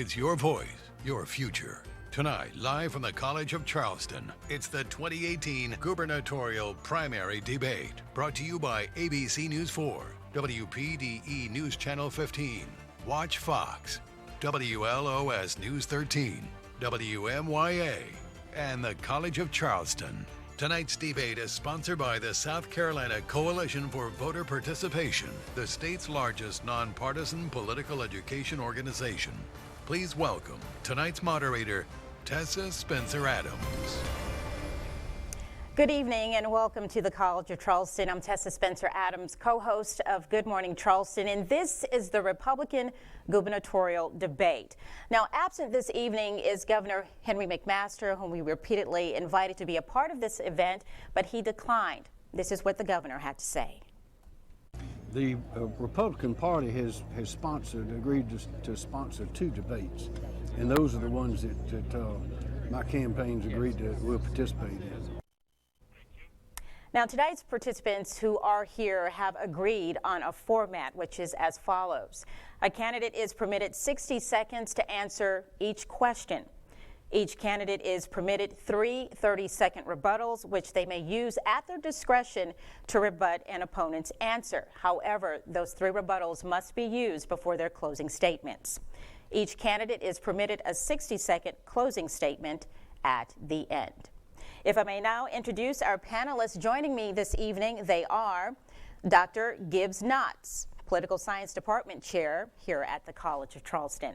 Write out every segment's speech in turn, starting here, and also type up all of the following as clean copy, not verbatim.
It's your voice, your future. Tonight, live from the College of Charleston, it's the 2018 Gubernatorial Primary Debate, brought to you by ABC News 4, WPDE News Channel 15, Watch Fox, WLOS News 13, WMYA, and the College of Charleston. Tonight's debate is sponsored by the South Carolina Coalition for Voter Participation, the state's largest nonpartisan political education organization. Please welcome tonight's moderator, Tessa Spencer Adams. Good evening and welcome to the College of Charleston. I'm Tessa Spencer Adams, co-host of Good Morning Charleston, and this is the Republican gubernatorial debate. Now, absent this evening is Governor Henry McMaster, whom we repeatedly invited to be a part of this event, but he declined. This is what the governor had to say. The Republican Party has agreed to sponsor 2 debates, and those are the ones that my campaign's agreed to will participate in. Now, tonight's participants who are here have agreed on a format which is as follows. A candidate is permitted 60 seconds to answer each question. Each candidate is permitted 3 30-second rebuttals, which they may use at their discretion to rebut an opponent's answer. However, those 3 rebuttals must be used before their closing statements. Each candidate is permitted a 60-second closing statement at the end. If I may now introduce our panelists joining me this evening, they are Dr. Gibbs Knotts, Political Science Department Chair here at the College of Charleston.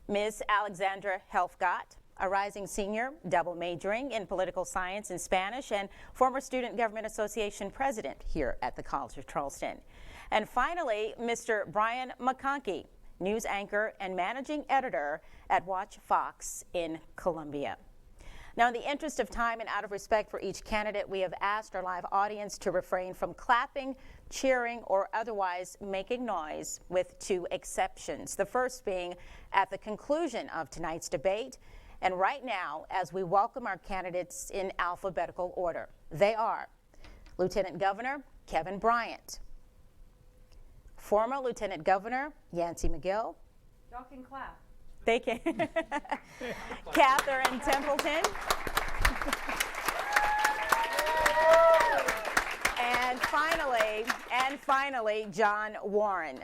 Ms. Alexandra Helfgott, a rising senior, double majoring in political science and Spanish, and former Student Government Association president here at the College of Charleston. And finally, Mr. Brian McConkey, news anchor and managing editor at Watch Fox in Columbia. Now, in the interest of time and out of respect for each candidate, we have asked our live audience to refrain from clapping, cheering, or otherwise making noise, with 2 exceptions. The first being at the conclusion of tonight's debate. And right now, as we welcome our candidates in alphabetical order, they are Lieutenant Governor Kevin Bryant, former Lieutenant Governor Yancey McGill. Y'all can clap. They can. Catherine Templeton. and finally, John Warren.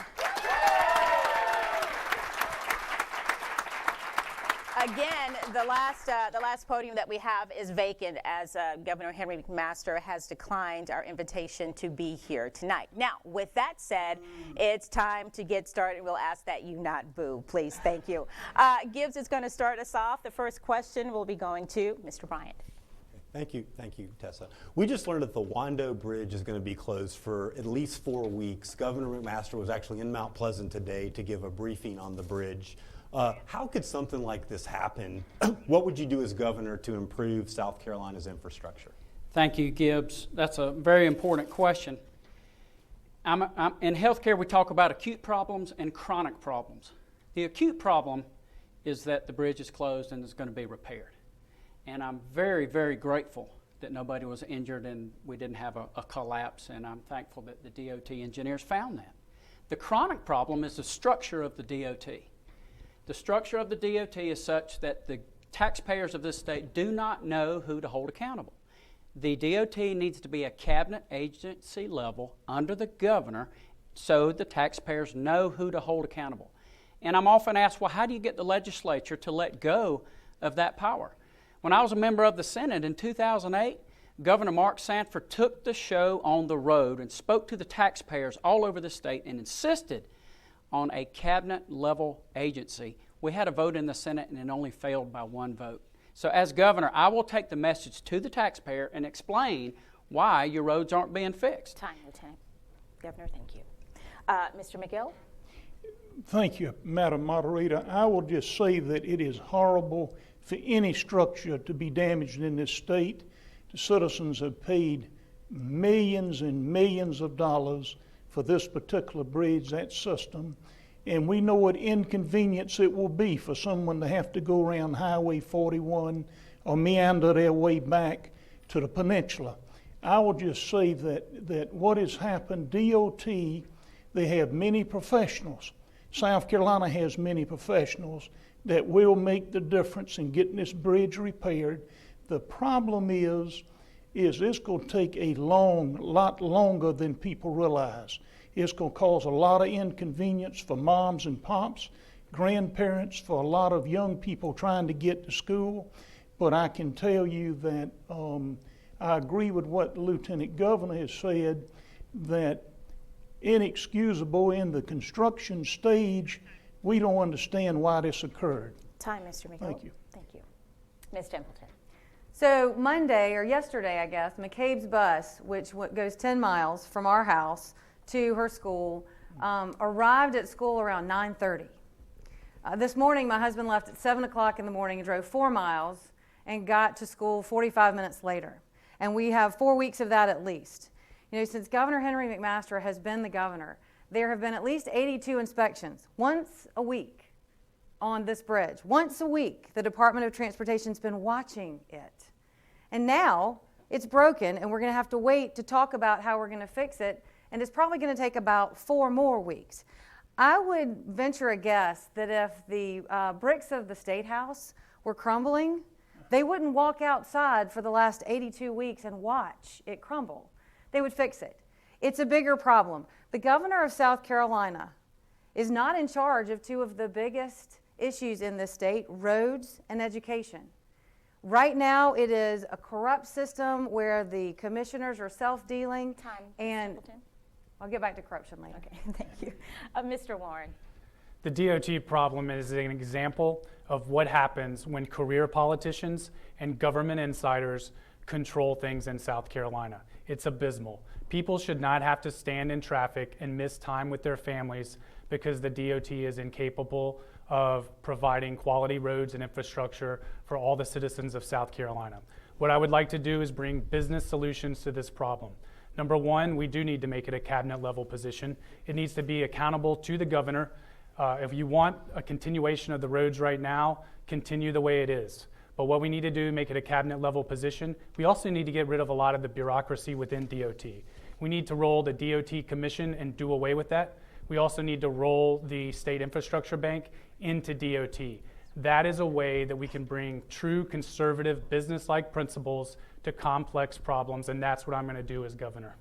Again, the last podium that we have is vacant, as Governor Henry McMaster has declined our invitation to be here tonight. Now, with that said, it's time to get started. We'll ask that you not boo, please. Thank you. Gibbs is going to start us off. The first question will be going to Mr. Bryant. Thank you, Tessa. We just learned that the Wando Bridge is going to be closed for at least 4 weeks. Governor McMaster was actually in Mount Pleasant today to give a briefing on the bridge. How could something like this happen? What would you do as governor to improve South Carolina's infrastructure? Thank you, Gibbs. That's a very important question. In healthcare, we talk about acute problems and chronic problems. The acute problem is that the bridge is closed and is going to be repaired. And I'm very, very grateful that nobody was injured and we didn't have a collapse, and I'm thankful that the DOT engineers found that. The chronic problem is the structure of the DOT. The structure of the DOT is such that the taxpayers of this state do not know who to hold accountable. The DOT needs to be a cabinet agency level under the governor so the taxpayers know who to hold accountable. And I'm often asked, well, how do you get the legislature to let go of that power? When I was a member of the Senate in 2008, Governor Mark Sanford took the show on the road and spoke to the taxpayers all over the state and insisted on a cabinet-level agency. We had a vote in the Senate and it only failed by 1 vote. So as governor, I will take the message to the taxpayer and explain why your roads aren't being fixed. Time, Lieutenant Governor, thank you. Mr. McGill? Thank you, Madam Moderator. I will just say that it is horrible for any structure to be damaged in this state. The citizens have paid millions and millions of dollars for this particular bridge, that system, and we know what inconvenience it will be for someone to have to go around Highway 41 or meander their way back to the peninsula. I will just say that what has happened, DOT, they have many professionals South Carolina has many professionals that will make the difference in getting this bridge repaired. The problem is it's going to take a lot longer than people realize. It's going to cause a lot of inconvenience for moms and pops, grandparents, for a lot of young people trying to get to school. But I can tell you that I agree with what the Lieutenant Governor has said, that inexcusable in the construction stage, we don't understand why this occurred. Time, Mr. McGill. Thank you. Thank you. Ms. Templeton. So Monday, or yesterday, I guess, McCabe's bus, which goes 10 miles from our house to her school, arrived at school around 9:30. This morning, my husband left at 7 o'clock in the morning and drove 4 miles and got to school 45 minutes later. And we have 4 weeks of that at least. You know, since Governor Henry McMaster has been the governor, there have been at least 82 inspections, once a week, on this bridge. Once a week, the Department of Transportation's been watching it. And now it's broken, and we're going to have to wait to talk about how we're going to fix it, and it's probably going to take about 4 more weeks. I would venture a guess that if the bricks of the State House were crumbling, they wouldn't walk outside for the last 82 weeks and watch it crumble. They would fix it. It's a bigger problem. The governor of South Carolina is not in charge of two of the biggest issues in this state, roads and education. Right now, it is a corrupt system where the commissioners are self-dealing. Time, and Templeton. I'll get back to corruption later. Okay, thank you. Mr. Warren. The DOT problem is an example of what happens when career politicians and government insiders control things in South Carolina. It's abysmal. People should not have to stand in traffic and miss time with their families because the DOT is incapable of providing quality roads and infrastructure for all the citizens of South Carolina. What I would like to do is bring business solutions to this problem. Number one, we do need to make it a cabinet level position. It needs to be accountable to the governor. If you want a continuation of the roads right now, continue the way it is. But what we need to do, make it a cabinet level position. We also need to get rid of a lot of the bureaucracy within DOT. We need to roll the DOT commission and do away with that. We also need to roll the State Infrastructure Bank into DOT. That is a way that we can bring true conservative business-like principles to complex problems, and that's what I'm going to do as governor.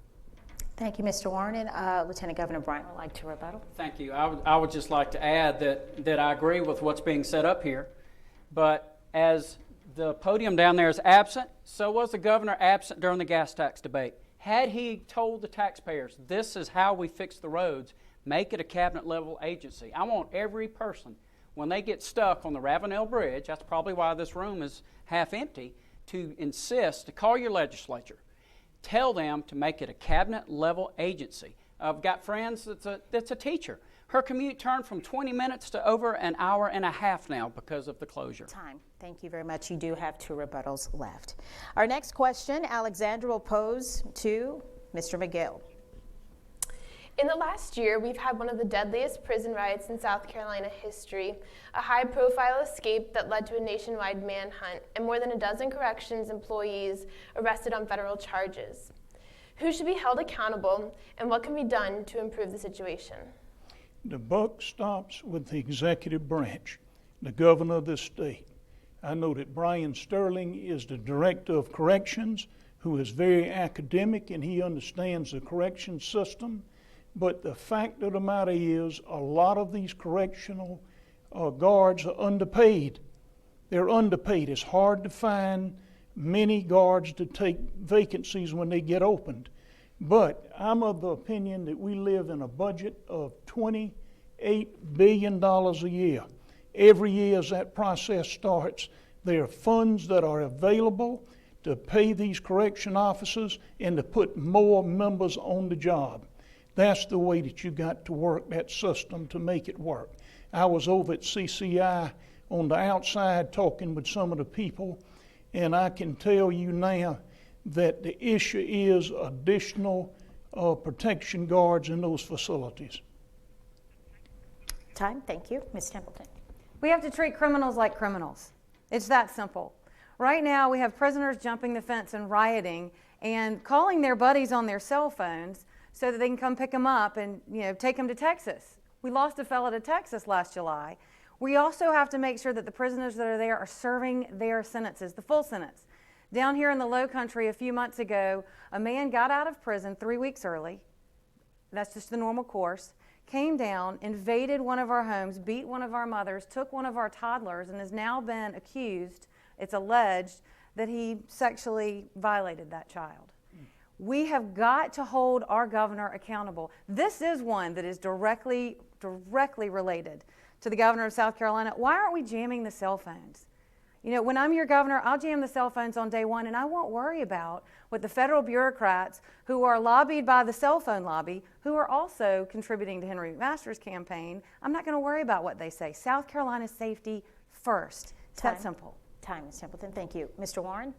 Thank you, Mr. Warren. And Lieutenant Governor Bryant would like to rebuttal. Thank you. I would just like to add that I agree with what's being said up here, but as the podium down there is absent, so was the governor absent during the gas tax debate. Had he told the taxpayers, this is how we fix the roads, make it a cabinet level agency. I want every person, when they get stuck on the Ravenel Bridge, that's probably why this room is half empty, to insist, to call your legislature. Tell them to make it a cabinet level agency. I've got friends that's a teacher. Her commute turned from 20 minutes to over an hour and a half now because of the closure. Time. Thank you very much. You do have 2 rebuttals left. Our next question, Alexandra will pose to Mr. McGill. In the last year, we've had one of the deadliest prison riots in South Carolina history, a high-profile escape that led to a nationwide manhunt, and more than a dozen corrections employees arrested on federal charges. Who should be held accountable, and what can be done to improve the situation? The buck stops with the executive branch, the governor of this state. I know that Brian Sterling is the director of corrections, who is very academic and he understands the correction system. But the fact of the matter is, a lot of these correctional guards are underpaid. They're underpaid. It's hard to find many guards to take vacancies when they get opened. But I'm of the opinion that we live in a budget of $28 billion a year. Every year as that process starts, there are funds that are available to pay these correction officers and to put more members on the job. That's the way that you got to work that system to make it work. I was over at CCI on the outside talking with some of the people, and I can tell you now that the issue is additional protection guards in those facilities. Time. Thank you. Ms. Templeton. We have to treat criminals like criminals. It's that simple. Right now, we have prisoners jumping the fence and rioting and calling their buddies on their cell phones so that they can come pick them up and take them to Texas We lost a fellow to Texas last July. We also have to make sure that the prisoners that are there are serving their sentences, the full sentence. Down here in the Low Country a few months ago, a man got out of prison 3 weeks early. That's just the normal course. Came down, invaded one of our homes, beat one of our mothers, took one of our toddlers, and has now been accused, it's alleged, that he sexually violated that child. We have got to hold our governor accountable. This is one that is directly related to the governor of South Carolina. Why aren't we jamming the cell phones? You know, when I'm your governor, I'll jam the cell phones on day one, and I won't worry about what the federal bureaucrats who are lobbied by the cell phone lobby, who are also contributing to Henry McMaster's campaign. I'm not going to worry about what they say. South Carolina's safety first. It's that simple. Time, Ms. Templeton. Thank you. Mr. Warren?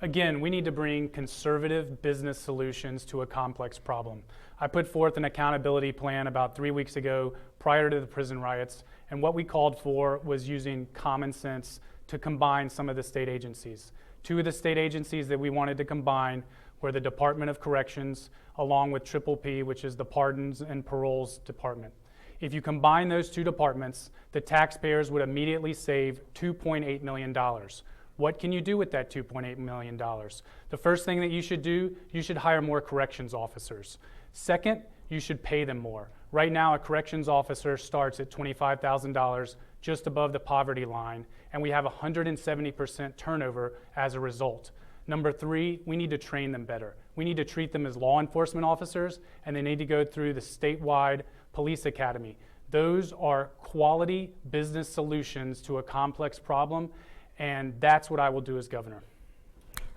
Again, we need to bring conservative business solutions to a complex problem. I put forth an accountability plan about 3 weeks ago prior to the prison riots, and what we called for was using common sense to combine some of the state agencies. Two of the state agencies that we wanted to combine were the Department of Corrections along with PPP, which is the Pardons and Paroles Department. If you combine those two departments, the taxpayers would immediately save $2.8 million. What can you do with that $2.8 million? The first thing that you should do, you should hire more corrections officers. Second, you should pay them more. Right now, a corrections officer starts at $25,000, just above the poverty line, and we have 170% turnover as a result. Number three, we need to train them better. We need to treat them as law enforcement officers, and they need to go through the statewide police academy. Those are quality business solutions to a complex problem, and that's what I will do as governor.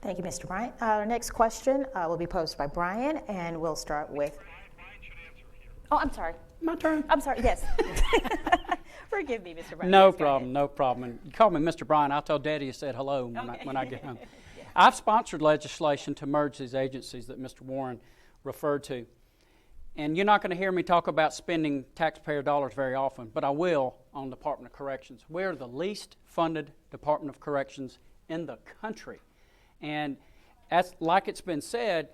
Thank you, Mr. Bryant. Our next question will be posed by Brian, and we'll start with... Oh, I'm sorry. My turn. I'm sorry, yes. Forgive me, Mr. Bryant. No problem, no problem. And you call me Mr. Bryant, I'll tell Daddy you said hello when I get home. I've sponsored legislation to merge these agencies that Mr. Warren referred to. And you're not going to hear me talk about spending taxpayer dollars very often, but I will on the Department of Corrections. We're the least funded Department of Corrections in the country. And as like it's been said,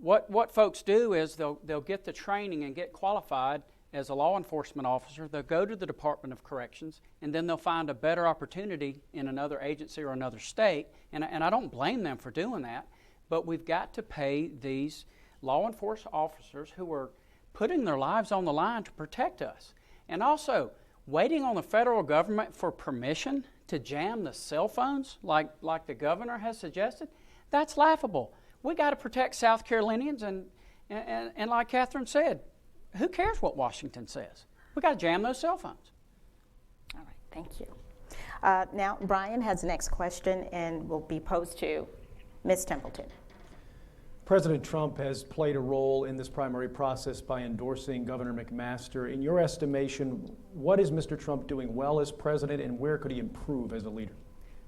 what folks do is they'll get the training and get qualified as a law enforcement officer. They'll go to the Department of Corrections, and then they'll find a better opportunity in another agency or another state. And I don't blame them for doing that, but we've got to pay these law enforcement officers who are putting their lives on the line to protect us. And also, waiting on the federal government for permission to jam the cell phones like the governor has suggested, that's laughable. We got to protect South Carolinians, and like Catherine said, who cares what Washington says? We got to jam those cell phones. All right, thank you. Now, Brian has the next question and will be posed to Ms. Templeton. President Trump has played a role in this primary process by endorsing Governor McMaster. In your estimation, what is Mr. Trump doing well as president, and where could he improve as a leader?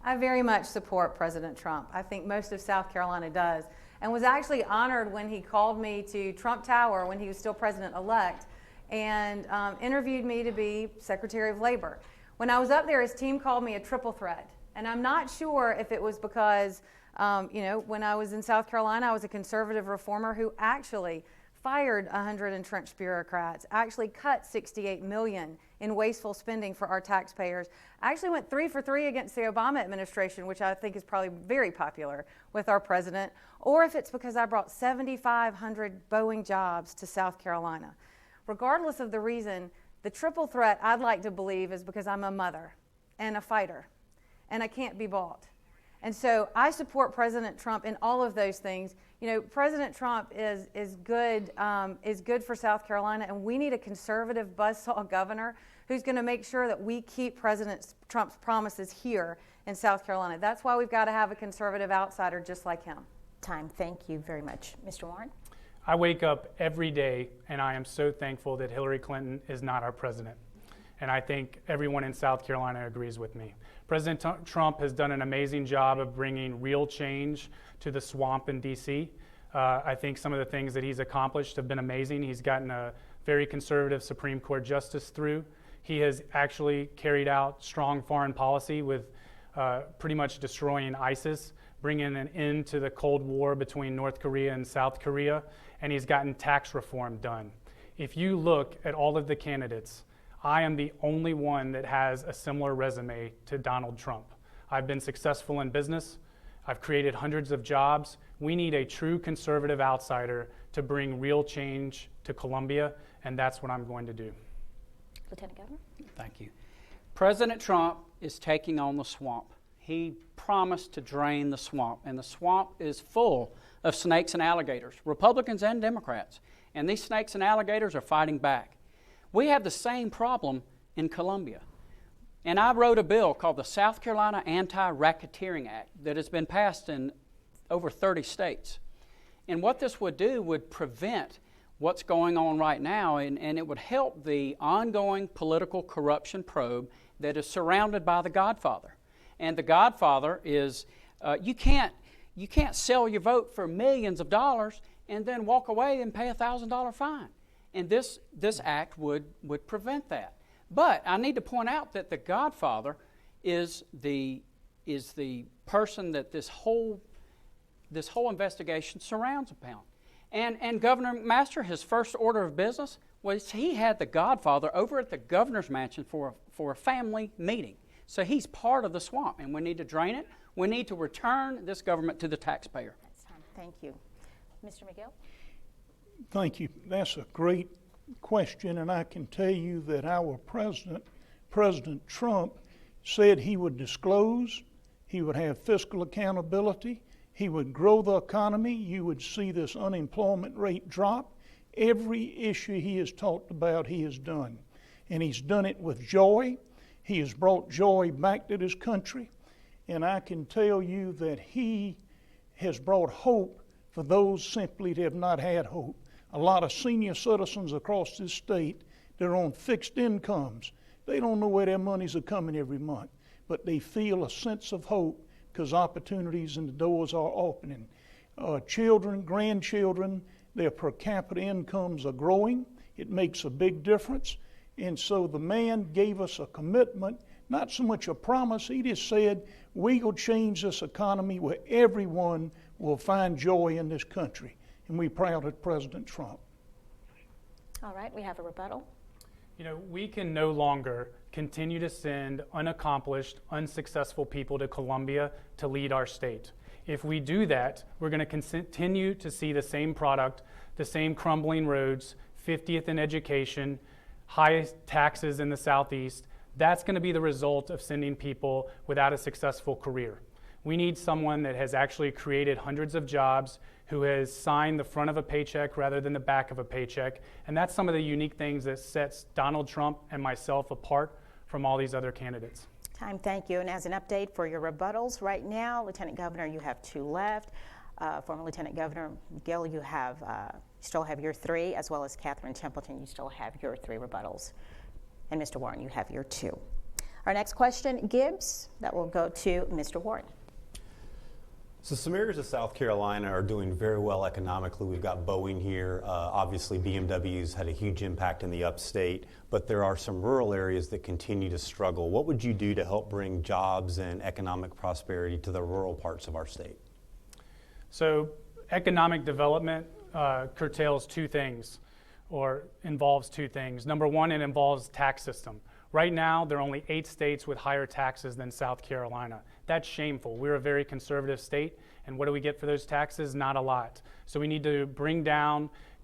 I very much support President Trump. I think most of South Carolina does, and was actually honored when he called me to Trump Tower when he was still president-elect and interviewed me to be Secretary of Labor. When I was up there, his team called me a triple threat, and I'm not sure if it was because when I was in South Carolina, I was a conservative reformer who actually fired 100 entrenched bureaucrats, actually cut $68 million in wasteful spending for our taxpayers, actually went 3 for 3 against the Obama administration, which I think is probably very popular with our president, or if it's because I brought 7,500 Boeing jobs to South Carolina. Regardless of the reason, the triple threat I'd like to believe is because I'm a mother and a fighter, and I can't be bought. And so I support President Trump in all of those things. You know, President Trump is good for South Carolina, and we need a conservative buzzsaw governor who's going to make sure that we keep President Trump's promises here in South Carolina. That's why we've got to have a conservative outsider just like him. Time. Thank you very much. Mr. Warren? I wake up every day, and I am so thankful that Hillary Clinton is not our president. And I think everyone in South Carolina agrees with me. President Trump has done an amazing job of bringing real change to the swamp in D.C. I think some of the things that he's accomplished have been amazing. He's gotten a very conservative Supreme Court justice through. He has actually carried out strong foreign policy with pretty much destroying ISIS, bringing an end to the Cold War between North Korea and South Korea, and he's gotten tax reform done. If you look at all of the candidates I am the only one that has a similar resume to Donald Trump. I've been successful in business. I've created hundreds of jobs. We need a true conservative outsider to bring real change to Columbia, and that's what I'm going to do. Lieutenant Governor? Thank you. President Trump is taking on the swamp. He promised to drain the swamp, and the swamp is full of snakes and alligators, Republicans and Democrats. And these snakes and alligators are fighting back. We have the same problem in Columbia. And I wrote a bill called the South Carolina Anti-Racketeering Act that has been passed in over 30 states. And what this would do would prevent what's going on right now, and it would help the ongoing political corruption probe that is surrounded by the Godfather. And the Godfather is, you can't sell your vote for millions of dollars and then walk away and pay a $1,000 fine. And this act would prevent that. But I need to point out that the Godfather is the person that this whole investigation surrounds upon. And Governor McMaster, his first order of business was he had the Godfather over at the governor's mansion for a family meeting. So he's part of the swamp, and we need to drain it. We need to return this government to the taxpayer. That's time. Thank you. Mr. McGill? Thank you. That's a great question, and I can tell you that our president, President Trump, said he would disclose, he would have fiscal accountability, he would grow the economy, you would see this unemployment rate drop. Every issue he has talked about, he has done. And he's done it with joy. He has brought joy back to this country. And I can tell you that he has brought hope for those simply that have not had hope. A lot of senior citizens across this state, they're on fixed incomes. They don't know where their monies are coming every month, but they feel a sense of hope because opportunities and the doors are opening. Children, grandchildren, their per capita incomes are growing. It makes a big difference. And so the man gave us a commitment, not so much a promise. He just said, we will change this economy where everyone will find joy in this country. And we're proud of President Trump. All right, we have a rebuttal. You know, we can no longer continue to send unaccomplished, unsuccessful people to Columbia to lead our state. If we do that, we're going to continue to see the same product, the same crumbling roads, 50th in education, high taxes in the Southeast. That's going to be the result of sending people without a successful career. We need someone that has actually created hundreds of jobs, who has signed the front of a paycheck rather than the back of a paycheck. And that's some of the unique things that sets Donald Trump and myself apart from all these other candidates. Time, thank you. And as an update for your rebuttals right now, Lieutenant Governor, you have 2 left. Former Lieutenant Governor Gill, you still have your 3, as well as Catherine Templeton, you still have your 3 rebuttals. And Mr. Warren, you have your 2. Our next question, Gibbs, that will go to Mr. Warren. So some areas of South Carolina are doing very well economically. We've got Boeing here. Obviously, BMW's had a huge impact in the upstate, but there are some rural areas that continue to struggle. What would you do to help bring jobs and economic prosperity to the rural parts of our state? So economic development curtails 2 things, or involves 2 things. Number one, it involves tax system. Right now, there are only 8 states with higher taxes than South Carolina. That's shameful. We're a very conservative state, and what do we get for those taxes? Not a lot. So we need to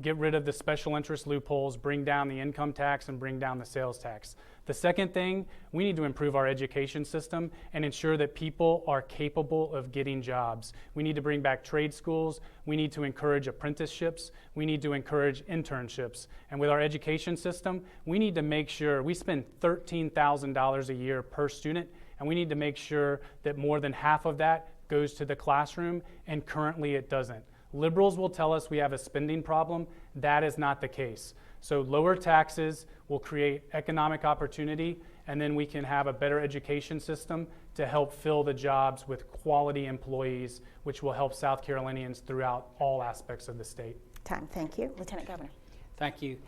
get rid of the special interest loopholes, bring down the income tax, and bring down the sales tax. The second thing, we need to improve our education system and ensure that people are capable of getting jobs. We need to bring back trade schools. We need to encourage apprenticeships. We need to encourage internships. And with our education system, we need to make sure we spend $13,000 a year per student, and we need to make sure that more than half of that goes to the classroom, and currently it doesn't. Liberals will tell us we have a spending problem. That is not the case. So lower taxes will create economic opportunity, and then we can have a better education system to help fill the jobs with quality employees, which will help South Carolinians throughout all aspects of the state. Time, thank you. Lieutenant Governor. Thank you.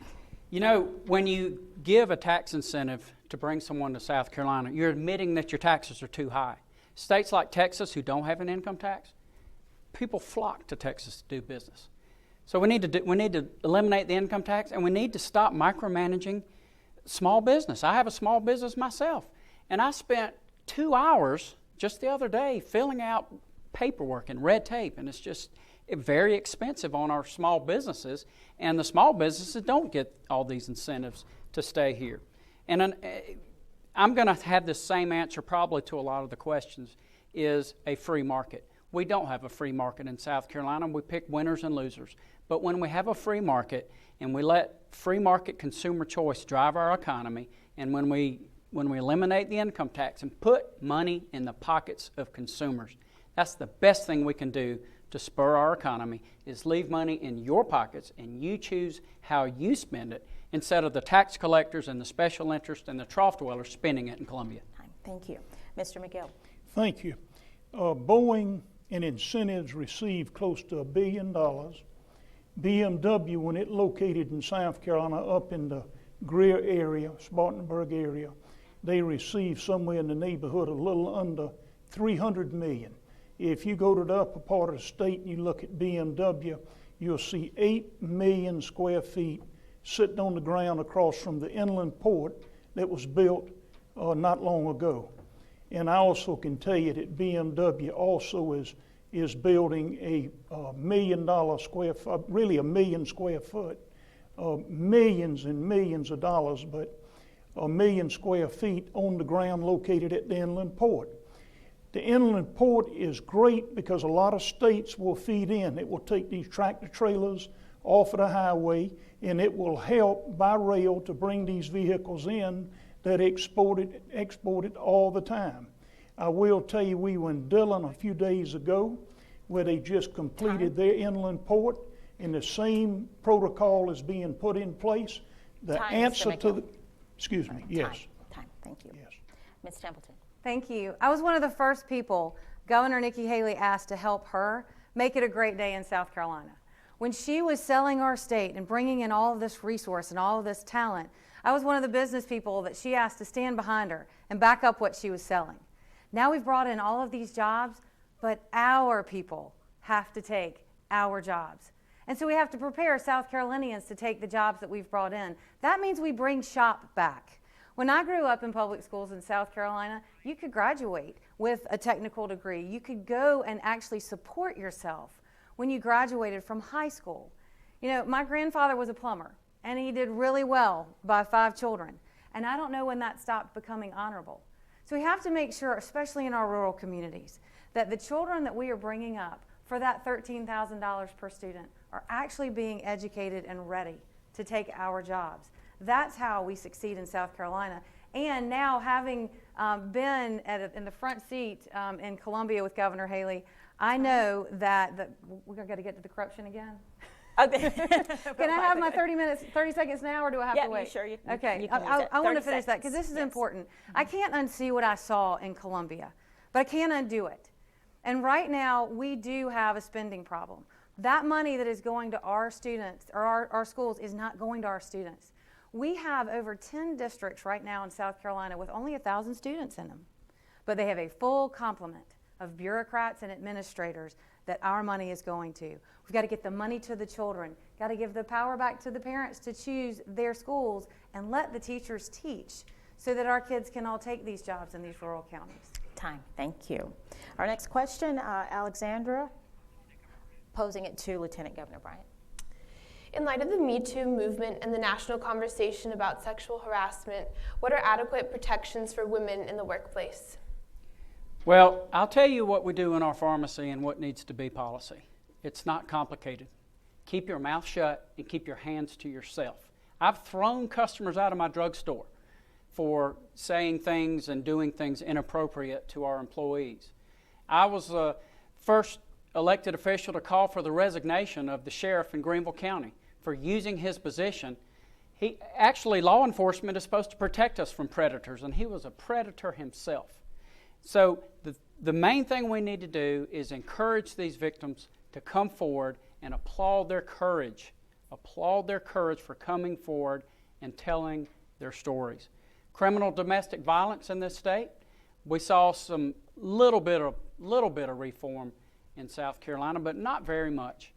You know, when you give a tax incentive to bring someone to South Carolina, you're admitting that your taxes are too high. States like Texas, who don't have an income tax, people flock to Texas to do business. So we need to eliminate the income tax, and we need to stop micromanaging small business. I have a small business myself, and I spent 2 hours just the other day filling out paperwork and red tape, and it's just very expensive on our small businesses, and the small businesses don't get all these incentives to stay here. And I'm going to have the same answer probably to a lot of the questions, is a free market. We don't have a free market in South Carolina. We pick winners and losers. But when we have a free market and we let free market consumer choice drive our economy, and when we eliminate the income tax and put money in the pockets of consumers, that's the best thing we can do to spur our economy, is leave money in your pockets and you choose how you spend it instead of the tax collectors and the special interest and the trough dwellers spending it in Columbia. Thank you. Mr. McGill. Thank you. Boeing and incentives received close to $1 billion. BMW, when it located in South Carolina up in the Greer area, Spartanburg area, they received somewhere in the neighborhood of a little under $300 million. If you go to the upper part of the state and you look at BMW, you'll see 8 million square feet sitting on the ground across from the inland port that was built not long ago. And I also can tell you that BMW also is building a $1 million square foot, really a million square foot, millions and millions of dollars, but 1 million square feet on the ground located at the inland port. The inland port is great because a lot of states will feed in. It will take these tractor trailers off of the highway, and it will help by rail to bring these vehicles in that exported all the time. I will tell you, we were in Dillon a few days ago where they just completed their inland port, and the same protocol is being put in place. The answer to the, excuse me, yes. Time. Thank you. Yes. Ms. Templeton. Thank you. I was one of the first people Governor Nikki Haley asked to help her make it a great day in South Carolina. When she was selling our state and bringing in all of this resource and all of this talent, I was one of the business people that she asked to stand behind her and back up what she was selling. Now we've brought in all of these jobs, but our people have to take our jobs. And so we have to prepare South Carolinians to take the jobs that we've brought in. That means we bring SHOP back. When I grew up in public schools in South Carolina, you could graduate with a technical degree. You could go and actually support yourself when you graduated from high school. You know, my grandfather was a plumber, and he did really well by 5 children. And I don't know when that stopped becoming honorable. So we have to make sure, especially in our rural communities, that the children that we are bringing up for that $13,000 per student are actually being educated and ready to take our jobs. That's how we succeed in South Carolina. And now, having been in the front seat in Columbia with Governor Haley, I know that we're going to get to the corruption again. Can I have my 30 seconds now, or do I have to wait? Yeah, sure. Okay, I want to finish that because this is important. I can't unsee what I saw in Columbia, but I can undo it. And right now, we do have a spending problem. That money that is going to our students, or our schools, is not going to our students. We have over 10 districts right now in South Carolina with only 1,000 students in them, but they have a full complement of bureaucrats and administrators that our money is going to. We've got to get the money to the children, got to give the power back to the parents to choose their schools, and let the teachers teach so that our kids can all take these jobs in these rural counties. Time. Thank you. Our next question, Alexandra, posing it to Lieutenant Governor Bryant. In light of the Me Too movement and the national conversation about sexual harassment, what are adequate protections for women in the workplace? Well, I'll tell you what we do in our pharmacy and what needs to be policy. It's not complicated. Keep your mouth shut and keep your hands to yourself. I've thrown customers out of my drugstore for saying things and doing things inappropriate to our employees. I was the first elected official to call for the resignation of the sheriff in Greenville County for using his position. Law enforcement is supposed to protect us from predators, and he was a predator himself. So the main thing we need to do is encourage these victims to come forward and applaud their courage for coming forward and telling their stories. Criminal domestic violence in this state, we saw some little bit of reform in South Carolina, but not very much.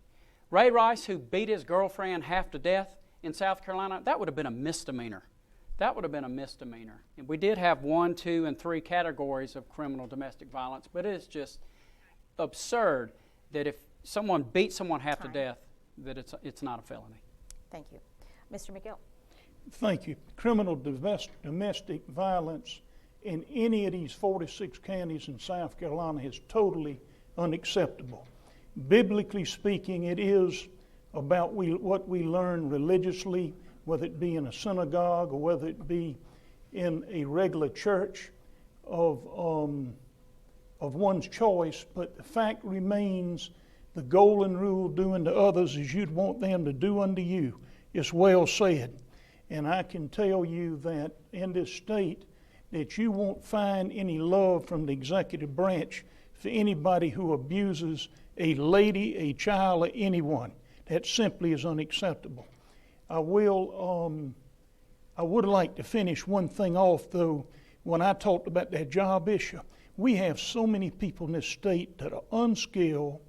Ray Rice, who beat his girlfriend half to death in South Carolina, that would have been a misdemeanor. that would have been a misdemeanor. And we did have 1, 2, and 3 categories of criminal domestic violence, but it is just absurd that if someone beats someone half to death, that it's not a felony. Thank you. Mr. McGill. Thank you. Criminal domestic violence in any of these 46 counties in South Carolina is totally unacceptable. Biblically speaking, it is about what we learn religiously, whether it be in a synagogue or whether it be in a regular church of one's choice, but the fact remains the golden rule, do unto others as you'd want them to do unto you. It's well said. And I can tell you that in this state that you won't find any love from the executive branch for anybody who abuses a lady, a child, or anyone. That simply is unacceptable. I would like to finish one thing off, though. When I talked about that job issue, we have so many people in this state that are unskilled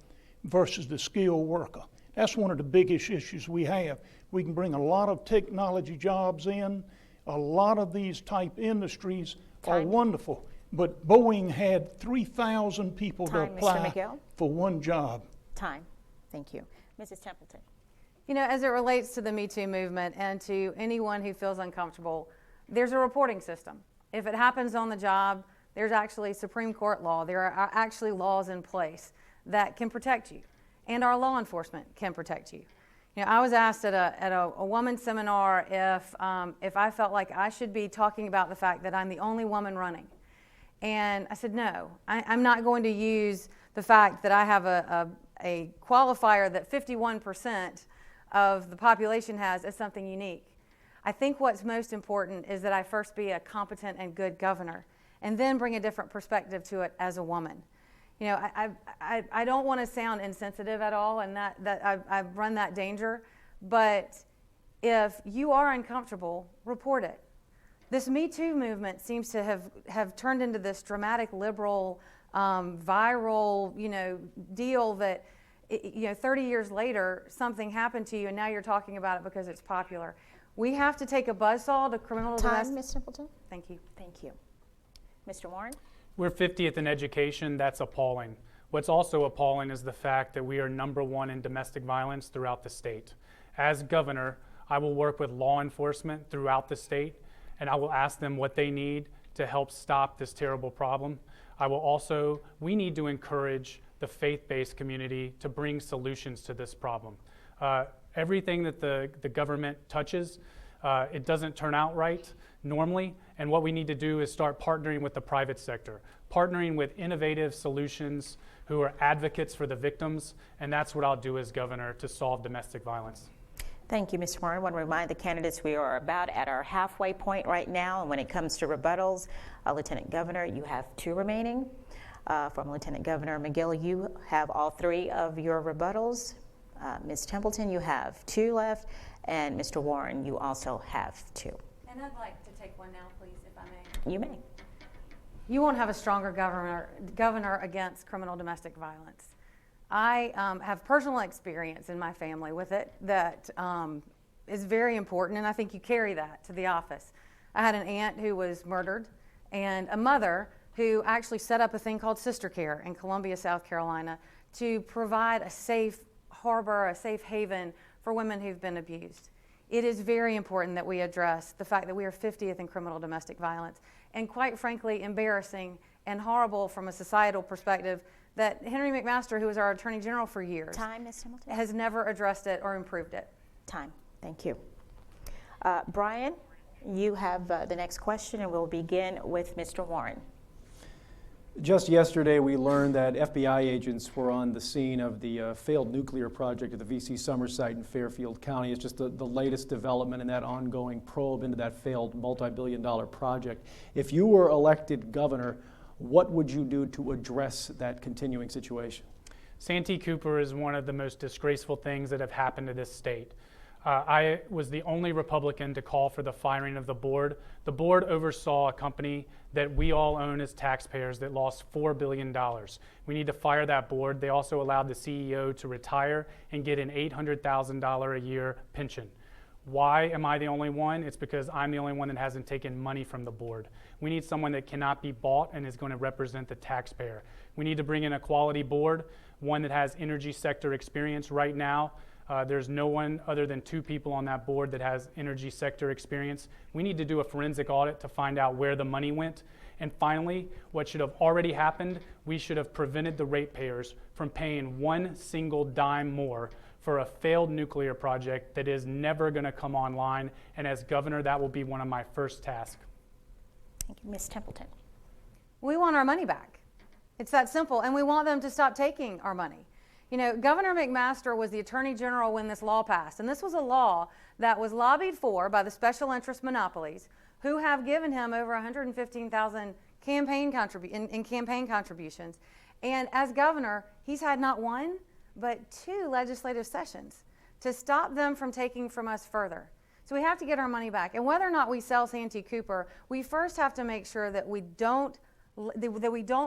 versus the skilled worker. That's one of the biggest issues we have. We can bring a lot of technology jobs in. A lot of these type industries are wonderful. But Boeing had 3,000 people to apply for one job. Time. Thank you. Mrs. Templeton. You know, as it relates to the Me Too movement and to anyone who feels uncomfortable, there's a reporting system. If it happens on the job, there's actually Supreme Court law. There are actually laws in place that can protect you, and our law enforcement can protect you. You know, I was asked at a women's seminar if I felt like I should be talking about the fact that I'm the only woman running. And I said, no, I'm not going to use the fact that I have a qualifier that 51% of the population has as something unique. I think what's most important is that I first be a competent and good governor, and then bring a different perspective to it as a woman. You know, I don't want to sound insensitive at all, and that I've run that danger, but if you are uncomfortable, report it. This Me Too movement seems to have turned into this dramatic liberal, viral, deal that, 30 years later, something happened to you, and now you're talking about it because it's popular. We have to take a buzzsaw to criminal domestic. Ms. Templeton. Thank you. Thank you. Mr. Warren. We're 50th in education. That's appalling. What's also appalling is the fact that we are #1 in domestic violence throughout the state. As governor, I will work with law enforcement throughout the state, and I will ask them what they need to help stop this terrible problem. We need to encourage the faith-based community to bring solutions to this problem. Everything that the government touches, it doesn't turn out right normally, and what we need to do is start partnering with the private sector, partnering with innovative solutions who are advocates for the victims, and that's what I'll do as governor to solve domestic violence. Thank you, Mr. Warren. I want to remind the candidates we are about at our halfway point right now, and when it comes to rebuttals, Lieutenant Governor, you have 2 remaining. From Lieutenant Governor McGill, you have all 3 of your rebuttals. Ms. Templeton, you have 2 left, and Mr. Warren, you also have 2. And I'd like to take one now, please, if I may. You may. You won't have a stronger governor against criminal domestic violence. I have personal experience in my family with it that is very important, and I think you carry that to the office. I had an aunt who was murdered, and a mother who actually set up a thing called Sister Care in Columbia, South Carolina, to provide a safe harbor, a safe haven for women who've been abused. It is very important that we address the fact that we are 50th in criminal domestic violence, and quite frankly, embarrassing and horrible from a societal perspective that Henry McMaster, who was our Attorney General for years, has never addressed it or improved it. Time. Thank you. Brian, you have the next question, and we'll begin with Mr. Warren. Just yesterday, we learned that FBI agents were on the scene of the failed nuclear project at the V.C. Summer site in Fairfield County. It's just the latest development in that ongoing probe into that failed multi-billion-dollar project. If you were elected governor, what would you do to address that continuing situation? Santee Cooper is one of the most disgraceful things that have happened to this state. I was the only Republican to call for the firing of the board. The board oversaw a company that we all own as taxpayers that lost $4 billion. We need to fire that board. They also allowed the CEO to retire and get an $800,000 a year pension. Why am I the only one? It's because I'm the only one that hasn't taken money from the board. We need someone that cannot be bought and is going to represent the taxpayer. We need to bring in a quality board, one that has energy sector experience. Right now, there's no one other than 2 people on that board that has energy sector experience. We need to do a forensic audit to find out where the money went. And finally, what should have already happened, we should have prevented the ratepayers from paying one single dime more for a failed nuclear project that is never going to come online. And as governor, that will be one of my first tasks. Thank you. Ms. Templeton. We want our money back. It's that simple, and we want them to stop taking our money. You know, Governor McMaster was the Attorney General when this law passed, and this was a law that was lobbied for by the special interest monopolies who have given him over $115,000 in campaign contributions. And as governor, he's had not one, but 2 legislative sessions to stop them from taking from us further. So we have to get our money back. And whether or not we sell Santee Cooper, we first have to make sure that we don't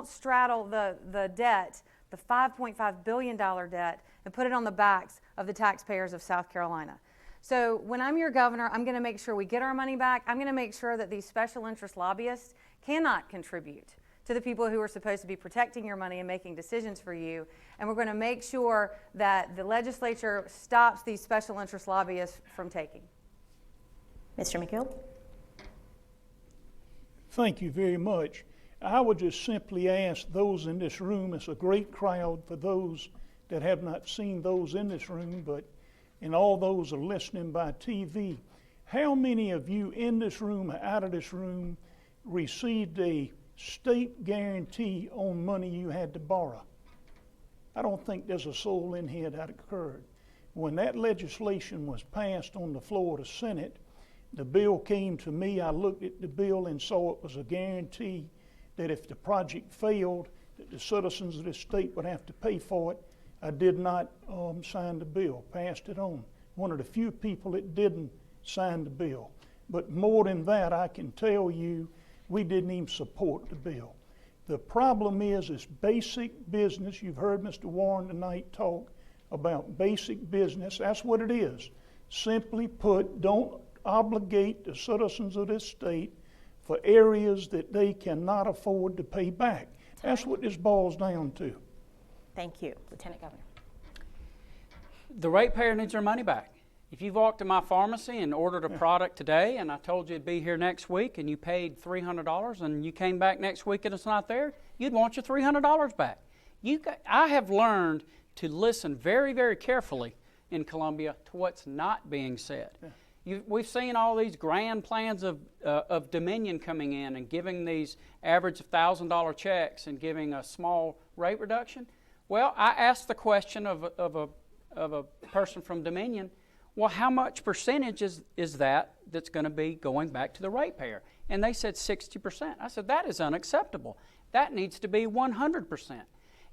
straddle the debt, the $5.5 billion debt, and put it on the backs of the taxpayers of South Carolina. So when I'm your governor, I'm going to make sure we get our money back. I'm going to make sure that these special interest lobbyists cannot contribute to the people who are supposed to be protecting your money and making decisions for you. And we're going to make sure that the legislature stops these special interest lobbyists from taking. Mr. McGill. Thank you very much. I would just simply ask those in this room, it's a great crowd for those that have not seen those in this room, but and all those are listening by TV. How many of you in this room or out of this room received a state guarantee on money you had to borrow? I don't think there's a soul in here that occurred. When that legislation was passed on the floor of the Senate, the bill came to me. I looked at the bill and saw it was a guarantee that if the project failed, that the citizens of this state would have to pay for it. I did not sign the bill, passed it on. One of the few people that didn't sign the bill. But more than that, I can tell you, we didn't even support the bill. The problem is basic business. You've heard Mr. Warren tonight talk about basic business. That's what it is. Simply put, don't obligate the citizens of this state for areas that they cannot afford to pay back. That's what this boils down to. Thank you, Lieutenant Governor. The ratepayer needs their money back. If you walked to my pharmacy and ordered a product today and I told you it'd be here next week and you paid $300 and you came back next week and it's not there, you'd want your $300 back. I have learned to listen very, very carefully in Columbia to what's not being said. We've seen all these grand plans of Dominion coming in and giving these average $1,000 checks and giving a small rate reduction. Well, I asked the question of a person from Dominion, well, how much percentage is that's going to be going back to the ratepayer? And they said 60%. I said, that is unacceptable. That needs to be 100%.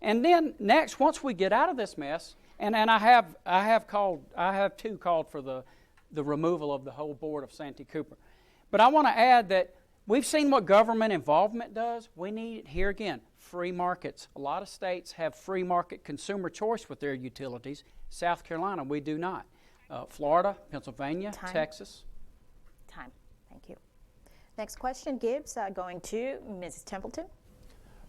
And then next, once we get out of this mess, and I have too called for the removal of the whole board of Santee Cooper. But I want to add that we've seen what government involvement does. We need, here again, free markets. A lot of states have free market consumer choice with their utilities. South Carolina, we do not. Florida, Pennsylvania, Texas. Time. Thank you. Next question, Gibbs, going to Mrs. Templeton.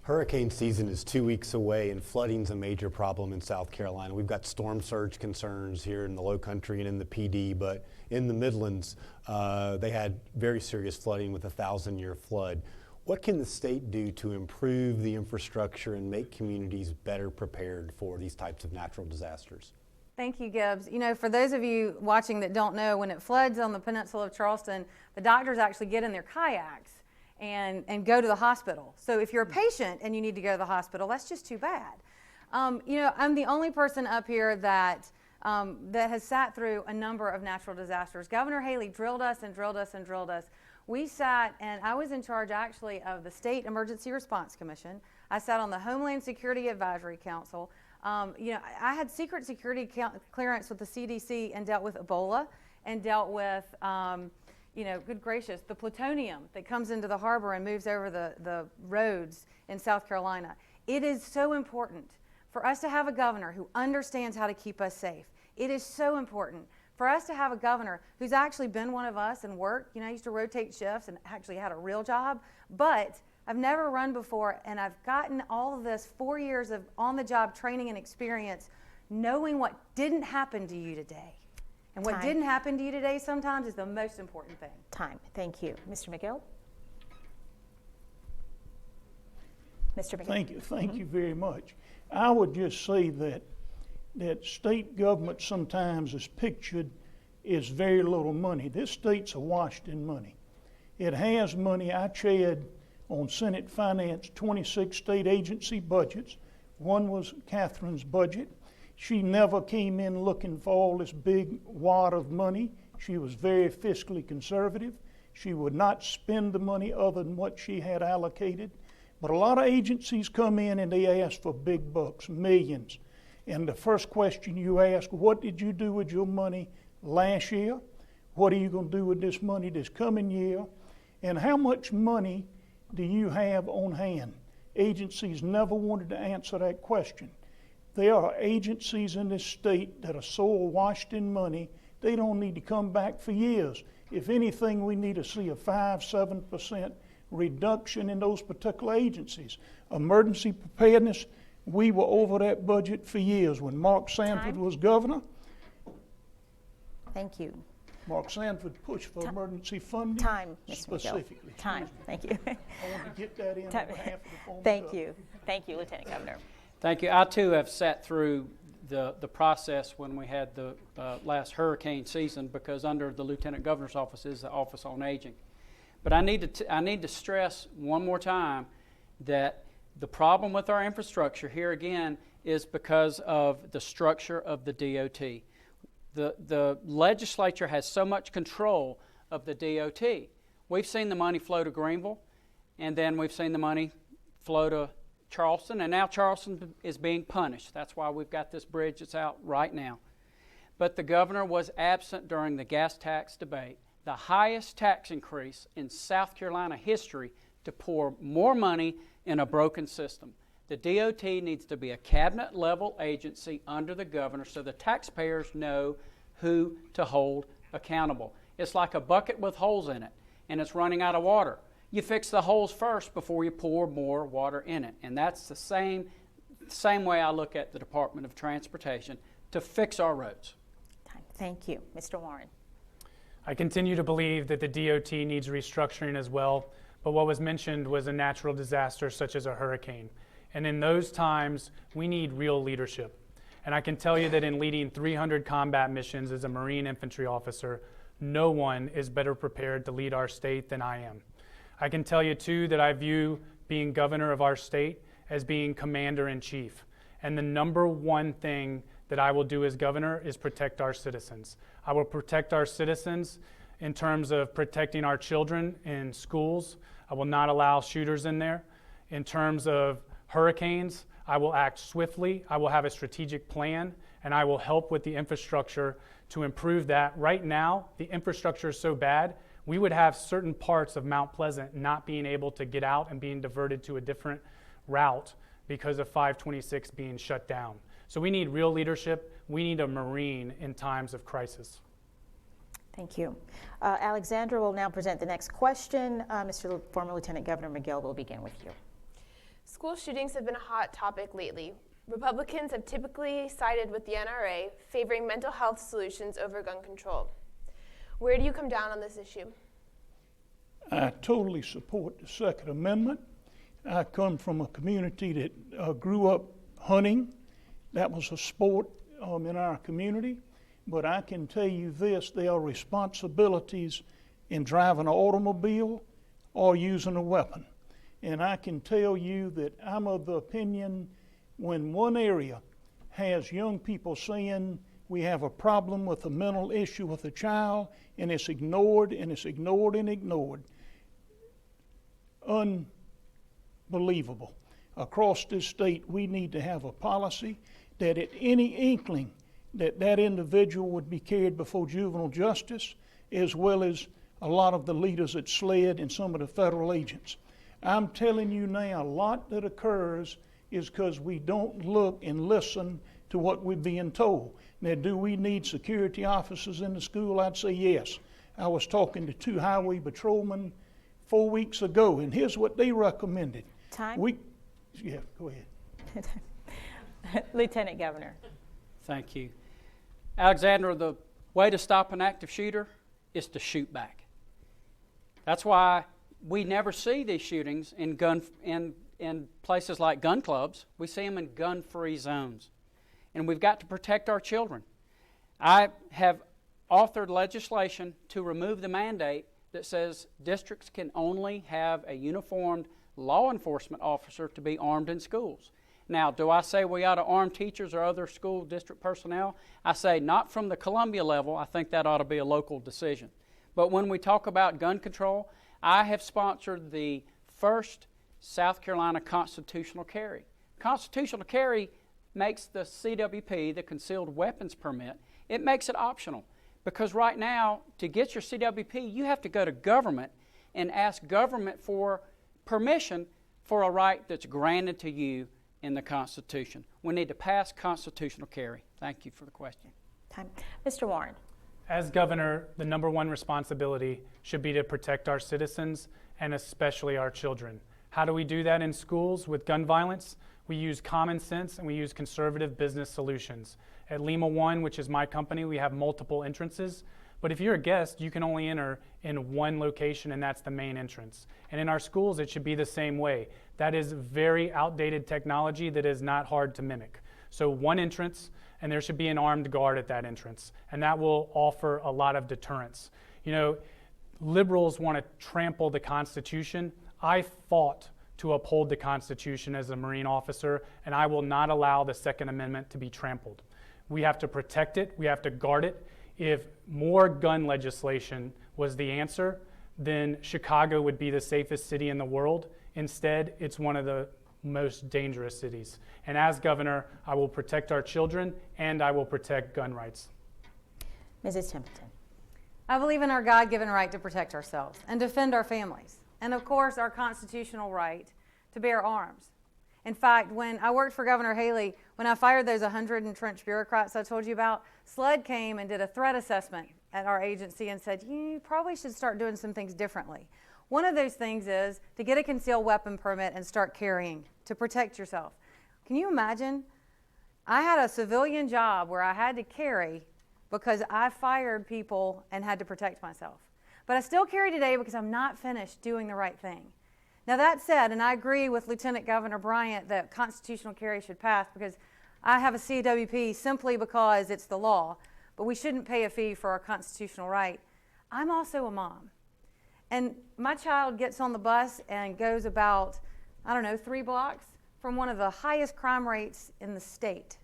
Hurricane season is 2 weeks away, and flooding's a major problem in South Carolina. We've got storm surge concerns here in the Low Country and in the PD, but in the Midlands, they had very serious flooding with a 1,000-year flood. What can the state do to improve the infrastructure and make communities better prepared for these types of natural disasters? Thank you, Gibbs. You know, for those of you watching that don't know, when it floods on the peninsula of Charleston, the doctors actually get in their kayaks and go to the hospital. So if you're a patient and you need to go to the hospital, that's just too bad. You know, I'm the only person up here that has sat through a number of natural disasters. Governor Haley drilled us and drilled us and drilled us. We sat, and I was in charge actually of the State Emergency Response Commission. I sat on the Homeland Security Advisory Council. You know, I had secret security clearance with the CDC and dealt with Ebola and dealt with, you know, good gracious, the plutonium that comes into the harbor and moves over the roads in South Carolina. It is so important for us to have a governor who understands how to keep us safe. It is so important For us to have a governor who's actually been one of us and worked, I used to rotate shifts and actually had a real job, but I've never run before, and I've gotten all of this 4 years of on-the-job training and experience, knowing what didn't happen to you today. And what didn't happen to you today sometimes is the most important thing. Time. Thank you. Mr. McGill? Mr. McGill? Thank you very much. I would just say that state government sometimes is pictured as very little money. This state's awash in money. It has money. I chaired on Senate Finance 26 state agency budgets. One was Catherine's budget. She never came in looking for all this big wad of money. She was very fiscally conservative. She would not spend the money other than what she had allocated. But a lot of agencies come in and they ask for big bucks, millions. And the first question you ask, what did you do with your money last year? What are you going to do with this money this coming year? And how much money do you have on hand? Agencies never wanted to answer that question. There are agencies in this state that are so awash in money, they don't need to come back for years. If anything, we need to see a 5-7% reduction in those particular agencies. Emergency preparedness, we were over that budget for years. When Mark Sanford was governor, Thank you. Mark Sanford pushed for emergency funding specifically. Time. Thank you. I want to get that in on behalf of the former Thank governor. you. Thank you, Lieutenant Governor. Thank you. I too have sat through the process when we had the last hurricane season, because under the Lieutenant Governor's office is the Office on Aging. But I need to stress one more time that the problem with our infrastructure here again is because of the structure of the DOT. The legislature has so much control of the DOT. We've seen the money flow to Greenville, and then we've seen the money flow to Charleston, and now Charleston is being punished. That's why we've got this bridge that's out right now. But the governor was absent during the gas tax debate, the highest tax increase in South Carolina history, to pour more money in a broken system. The DOT needs to be a cabinet-level agency under the governor so the taxpayers know who to hold accountable. It's like a bucket with holes in it, and it's running out of water. You fix the holes first before you pour more water in it. And that's the same way I look at the Department of Transportation to fix our roads. Thank you. Mr. Warren. I continue to believe that the DOT needs restructuring as well, but what was mentioned was a natural disaster such as a hurricane. And in those times, we need real leadership. And I can tell you that in leading 300 combat missions as a Marine infantry officer, no one is better prepared to lead our state than I am. I can tell you, too, that I view being governor of our state as being commander-in-chief. And the number one thing that I will do as governor is protect our citizens. I will protect our citizens in terms of protecting our children in schools. I will not allow shooters in there. In terms of hurricanes, I will act swiftly. I will have a strategic plan, and I will help with the infrastructure to improve that. Right now, the infrastructure is so bad, we would have certain parts of Mount Pleasant not being able to get out and being diverted to a different route because of 526 being shut down. So we need real leadership. We need a Marine in times of crisis. Thank you. Alexandra will now present the next question. Mr. Former Lieutenant Governor McGill will begin with you. School shootings have been a hot topic lately. Republicans have typically sided with the NRA, favoring mental health solutions over gun control. Where do you come down on this issue? I totally support the Second Amendment. I come from a community that grew up hunting. That was a sport in our community. But I can tell you this, there are responsibilities in driving an automobile or using a weapon. And I can tell you that I'm of the opinion when one area has young people saying we have a problem with a mental issue with a child, and it's ignored and it's ignored and ignored. Unbelievable. Across this state, we need to have a policy that at any inkling that individual would be carried before juvenile justice, as well as a lot of the leaders at SLED and some of the federal agents. I'm telling you now, a lot that occurs is because we don't look and listen to what we're being told. Now, do we need security officers in the school? I'd say yes. I was talking to 2 highway patrolmen 4 weeks ago, and here's what they recommended. Time? Yeah, go ahead. Lieutenant Governor. Thank you. Alexander, the way to stop an active shooter is to shoot back. That's why we never see these shootings in places like gun clubs. We see them in gun-free zones. And we've got to protect our children. I have authored legislation to remove the mandate that says districts can only have a uniformed law enforcement officer to be armed in schools. Now, do I say we ought to arm teachers or other school district personnel? I say not from the Columbia level. I think that ought to be a local decision. But when we talk about gun control, I have sponsored the first South Carolina constitutional carry. Constitutional carry makes the CWP, the concealed weapons permit, it makes it optional. Because right now, to get your CWP, you have to go to government and ask government for permission for a right that's granted to you in the Constitution. We need to pass constitutional carry. Thank you for the question. Time. Mr. Warren. As governor, the number one responsibility should be to protect our citizens and especially our children. How do we do that in schools with gun violence? We use common sense and we use conservative business solutions. At Lima One, which is my company, we have multiple entrances. But if you're a guest, you can only enter in one location, and that's the main entrance. And in our schools, it should be the same way. That is very outdated technology that is not hard to mimic. So one entrance, and there should be an armed guard at that entrance. And that will offer a lot of deterrence. You know, liberals want to trample the Constitution. I fought to uphold the Constitution as a Marine officer, and I will not allow the Second Amendment to be trampled. We have to protect it. We have to guard it. If more gun legislation was the answer, then Chicago would be the safest city in the world. Instead, it's one of the most dangerous cities. And as governor, I will protect our children and I will protect gun rights. Mrs. Templeton. I believe in our God-given right to protect ourselves and defend our families. And of course, our constitutional right to bear arms. In fact, when I worked for Governor Haley, when I fired those 100 entrenched bureaucrats I told you about, SLED came and did a threat assessment at our agency and said, you probably should start doing some things differently. One of those things is to get a concealed weapon permit and start carrying to protect yourself. Can you imagine? I had a civilian job where I had to carry because I fired people and had to protect myself. But I still carry today because I'm not finished doing the right thing. Now that said, and I agree with Lieutenant Governor Bryant that constitutional carry should pass because I have a CWP simply because it's the law, but we shouldn't pay a fee for our constitutional right. I'm also a mom. And my child gets on the bus and goes about, 3 blocks from one of the highest crime rates in the state.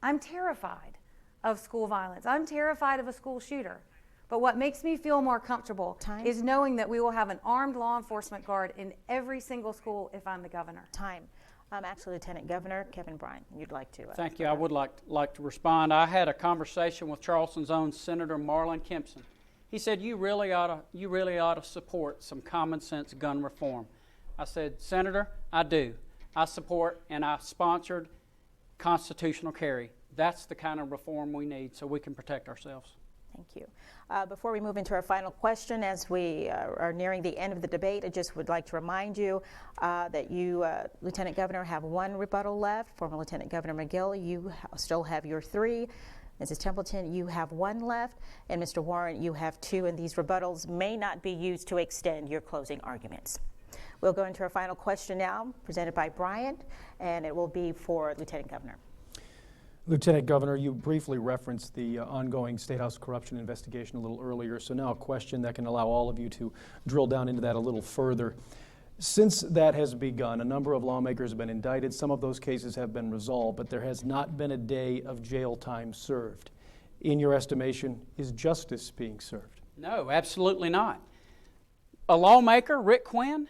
I'm terrified of school violence. I'm terrified of a school shooter. But what makes me feel more comfortable is knowing that we will have an armed law enforcement guard in every single school if I'm the governor. Actually, Lieutenant Governor Kevin Bryan, you'd like to. Thank you. I would like to respond. I had a conversation with Charleston's own Senator Marlon Kempson. He said, you really ought to support some common sense gun reform. I said, Senator, I do. I support and I sponsored constitutional carry. That's the kind of reform we need so we can protect ourselves. Thank you. Before we move into our final question, as we are nearing the end of the debate, I just would like to remind you that you, Lieutenant Governor, have 1 rebuttal left. Former Lieutenant Governor McGill, you still have your 3. Mrs. Templeton, you have 1 left. And Mr. Warren, you have 2. And these rebuttals may not be used to extend your closing arguments. We'll go into our final question now, presented by Bryant, and it will be for Lieutenant Governor. Lieutenant Governor, you briefly referenced the ongoing State House corruption investigation a little earlier, so now a question that can allow all of you to drill down into that a little further. Since that has begun, a number of lawmakers have been indicted. Some of those cases have been resolved, but there has not been a day of jail time served. In your estimation, is justice being served? No, absolutely not. A lawmaker, Rick Quinn,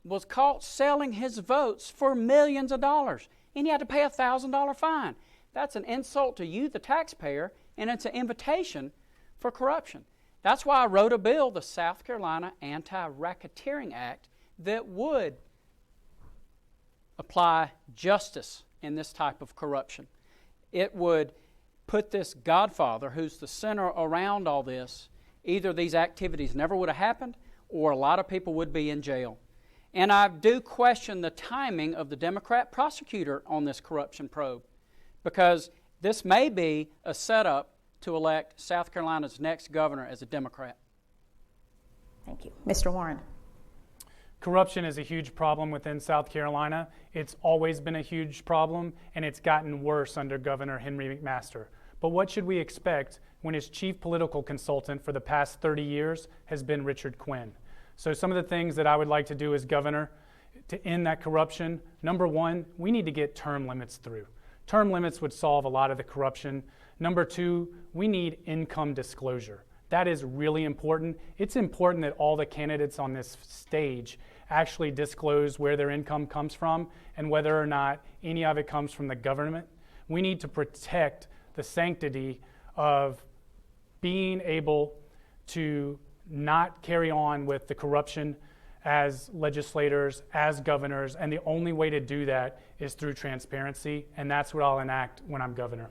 was caught selling his votes for millions of dollars, and he had to pay a $1,000 fine. That's an insult to you, the taxpayer, and it's an invitation for corruption. That's why I wrote a bill, the South Carolina Anti-Racketeering Act, that would apply justice in this type of corruption. it would put this godfather, who's the center around all this, either these activities never would have happened, or a lot of people would be in jail. And I do question the timing of the Democrat prosecutor on this corruption probe, because this may be a setup to elect South Carolina's next governor as a Democrat. Thank you. Mr. Warren. Corruption is a huge problem within South Carolina. It's always been a huge problem, and it's gotten worse under Governor Henry McMaster. But what should we expect when his chief political consultant for the past 30 years has been Richard Quinn? So some of the things that I would like to do as governor to end that corruption: number one, we need to get term limits through. Term limits would solve a lot of the corruption. Number two, we need income disclosure. That is really important. It's important that all the candidates on this stage actually disclose where their income comes from and whether or not any of it comes from the government. We need to protect the sanctity of being able to not carry on with the corruption as legislators, as governors, and the only way to do that is through transparency, and that's what I'll enact when I'm governor.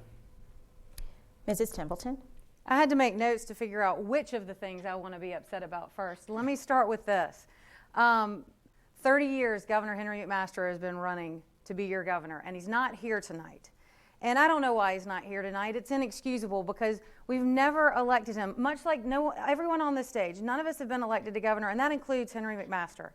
Mrs. Templeton. I had to make notes to figure out which of the things I want to be upset about first. Let me start with this. 30 years Governor Henry McMaster has been running to be your governor, and he's not here tonight. And I don't know why he's not here tonight. It's inexcusable because we've never elected him, much like everyone on this stage. None of us have been elected to governor, and that includes Henry McMaster.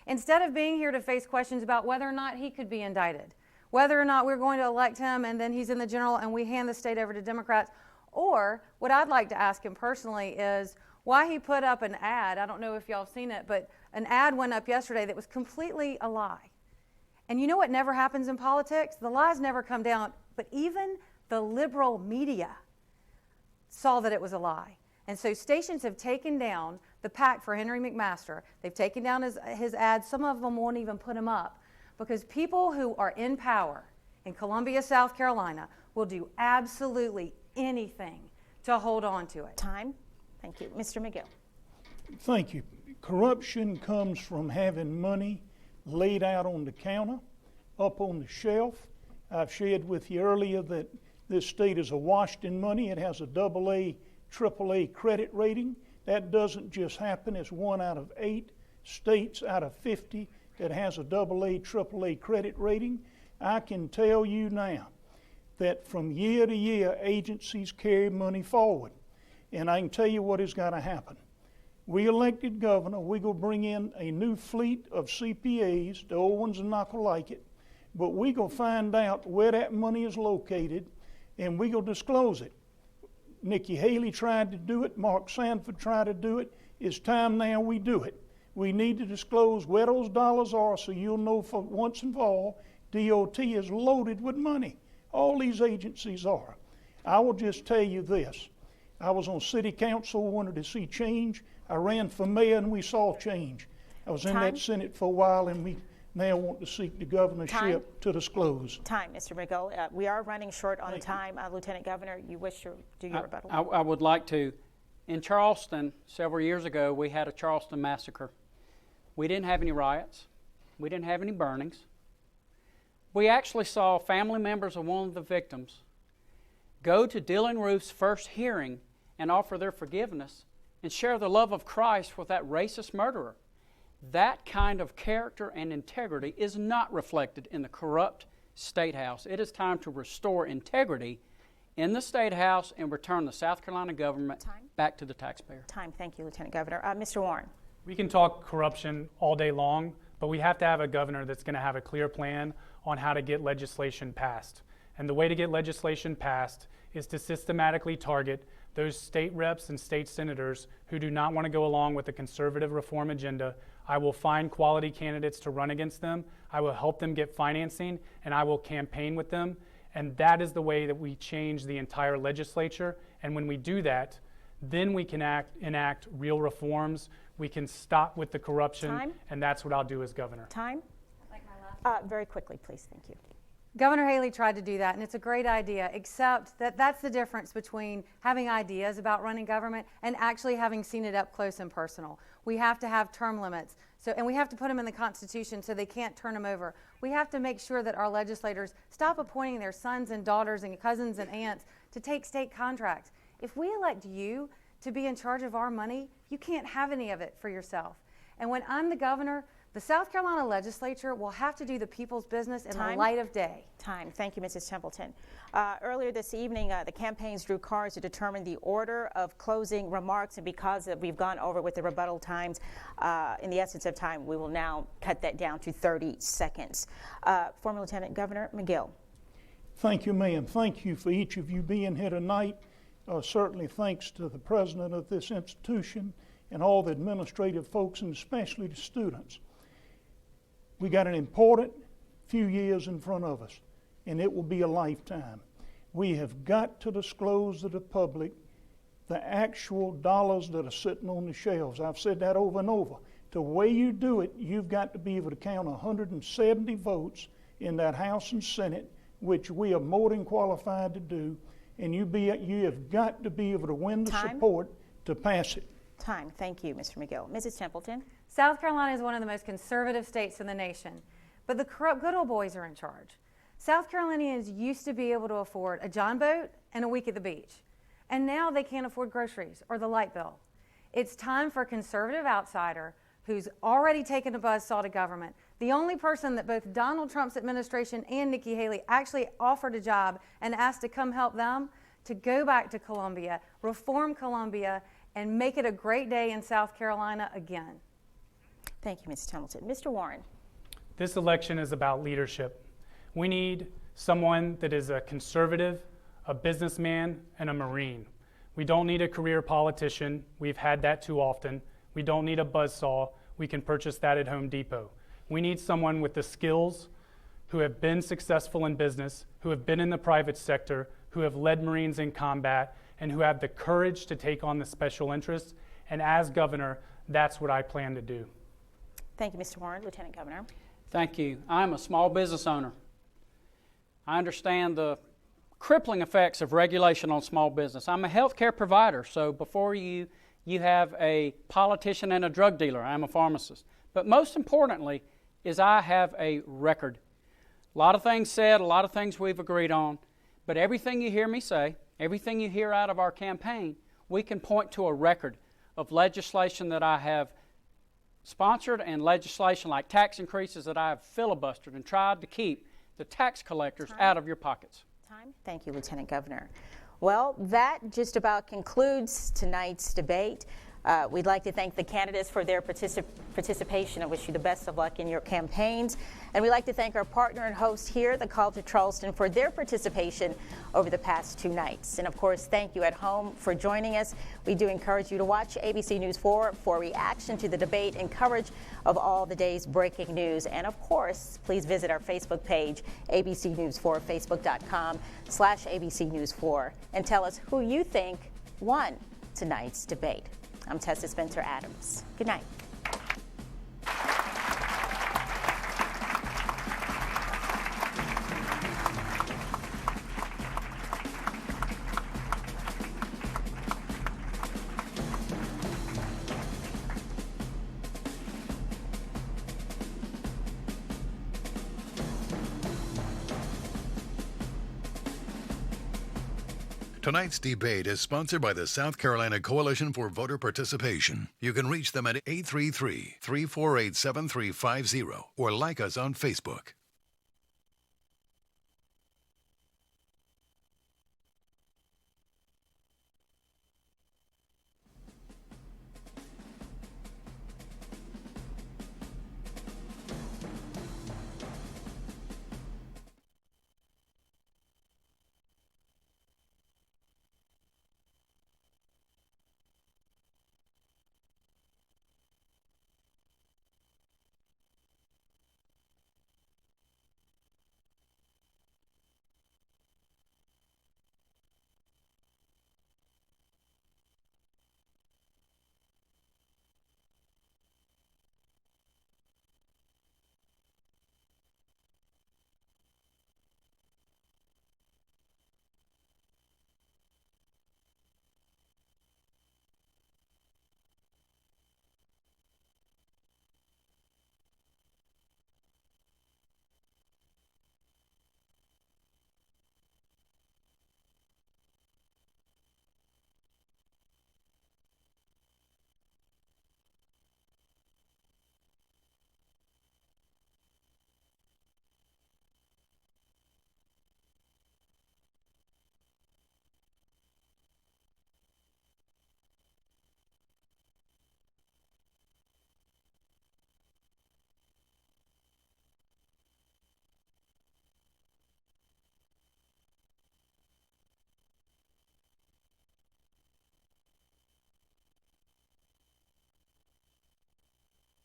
Instead of being here to face questions about whether or not he could be indicted, whether or not we're going to elect him and then he's in the general and we hand the state over to Democrats, or what I'd like to ask him personally is why he put up an ad. I don't know if y'all have seen it, but an ad went up yesterday that was completely a lie. And you know what never happens in politics? The lies never come down, but even the liberal media saw that it was a lie. And so stations have taken down the PAC for Henry McMaster. They've taken down his ads. Some of them won't even put him up because people who are in power in Columbia, South Carolina will do absolutely anything to hold on to it. Time. Thank you. Mr. McGill. Thank you. Corruption comes from having money laid out on the counter, up on the shelf. I've shared with you earlier that this state is awash in money. It has a AA, AAA credit rating. That doesn't just happen. It's 1 out of 8 states out of 50 that has a AA, AAA credit rating. I can tell you now that from year to year, agencies carry money forward. And I can tell you what has got to happen. We elected governor, we're going to bring in a new fleet of CPAs. The old ones are not going to like it. But we're going to find out where that money is located, and we're going to disclose it. Nikki Haley tried to do it. Mark Sanford tried to do it. It's time now we do it. We need to disclose where those dollars are so you'll know for once and for all DOT is loaded with money. All these agencies are. I will just tell you this. I was on city council, wanted to see change. I ran for mayor and we saw change. I was in that Senate for a while and we now want to seek the governorship to disclose. Time, Mr. McGill. We are running short on time. Lieutenant Governor, you wish to do your rebuttal? I would like to. In Charleston, several years ago, we had a Charleston massacre. We didn't have any riots. We didn't have any burnings. We actually saw family members of one of the victims go to Dylan Roof's first hearing and offer their forgiveness and share the love of Christ with that racist murderer. That kind of character and integrity is not reflected in the corrupt State House. It is time to restore integrity in the State House and return the South Carolina government back to the taxpayer. Time. Thank you, Lieutenant Governor. Mr. Warren. We can talk corruption all day long, but we have to have a governor that's going to have a clear plan on how to get legislation passed. And the way to get legislation passed is to systematically target those state reps and state senators who do not want to go along with the conservative reform agenda. I will find quality candidates to run against them. I will help them get financing, and I will campaign with them. And that is the way that we change the entire legislature. And when we do that, then we can enact real reforms. We can stop with the corruption, and that's what I'll do as governor. Time? Very quickly, please. Thank you. Governor Haley tried to do that, and it's a great idea, except that that's the difference between having ideas about running government and actually having seen it up close and personal. We have to have term limits, and we have to put them in the Constitution so they can't turn them over. We have to make sure that our legislators stop appointing their sons and daughters and cousins and aunts to take state contracts. If we elect you to be in charge of our money, you can't have any of it for yourself. And when I'm the governor, the South Carolina legislature will have to do the people's business in the light of day. Thank you, Mrs. Templeton. Earlier this evening, the campaigns drew cards to determine the order of closing remarks, and because we've gone over with the rebuttal times, in the essence of time, we will now cut that down to 30 seconds. Former Lieutenant Governor McGill. Thank you, ma'am. Thank you for each of you being here tonight. Certainly thanks to the president of this institution and all the administrative folks, and especially the students. We got an important few years in front of us, and it will be a lifetime. We have got to disclose to the public the actual dollars that are sitting on the shelves. I've said that over and over. The way you do it, you've got to be able to count 170 votes in that House and Senate, which we are more than qualified to do, and you have got to be able to win the support to pass it. Thank you, Mr. McGill. Mrs. Templeton. South Carolina is one of the most conservative states in the nation, but the good old boys are in charge. South Carolinians used to be able to afford a John boat and a week at the beach, and now they can't afford groceries or the light bill. It's time for a conservative outsider who's already taken a buzzsaw to government, the only person that both Donald Trump's administration and Nikki Haley actually offered a job and asked to come help them, to go back to Columbia, reform Columbia, and make it a great day in South Carolina again. Thank you, Mrs. Templeton. Mr. Warren. This election is about leadership. We need someone that is a conservative, a businessman, and a Marine. We don't need a career politician. We've had that too often. We don't need a buzzsaw. We can purchase that at Home Depot. We need someone with the skills, who have been successful in business, who have been in the private sector, who have led Marines in combat, and who have the courage to take on the special interests. And as governor, that's what I plan to do. Thank you, Mr. Warren. Lieutenant Governor. Thank you. I'm a small business owner. I understand the crippling effects of regulation on small business. I'm a healthcare provider, so before you have a politician and a drug dealer. I'm a pharmacist. But most importantly is I have a record. A lot of things said, a lot of things we've agreed on, but everything you hear me say, everything you hear out of our campaign, we can point to a record of legislation that I have sponsored and legislation like tax increases that I have filibustered and tried to keep the tax collectors out of your pockets. Thank you, Lieutenant Governor. Well, that just about concludes tonight's debate. We'd like to thank the candidates for their participation and wish you the best of luck in your campaigns. And we'd like to thank our partner and host here, the College of Charleston, for their participation over the past 2 nights. And of course, thank you at home for joining us. We do encourage you to watch ABC News 4 for reaction to the debate and coverage of all the day's breaking news. And of course, please visit our Facebook page, ABC News 4, facebook.com/ABC News 4, and tell us who you think won tonight's debate. I'm Tessa Spencer Adams. Good night. Tonight's debate is sponsored by the South Carolina Coalition for Voter Participation. You can reach them at 833-348-7350 or like us on Facebook.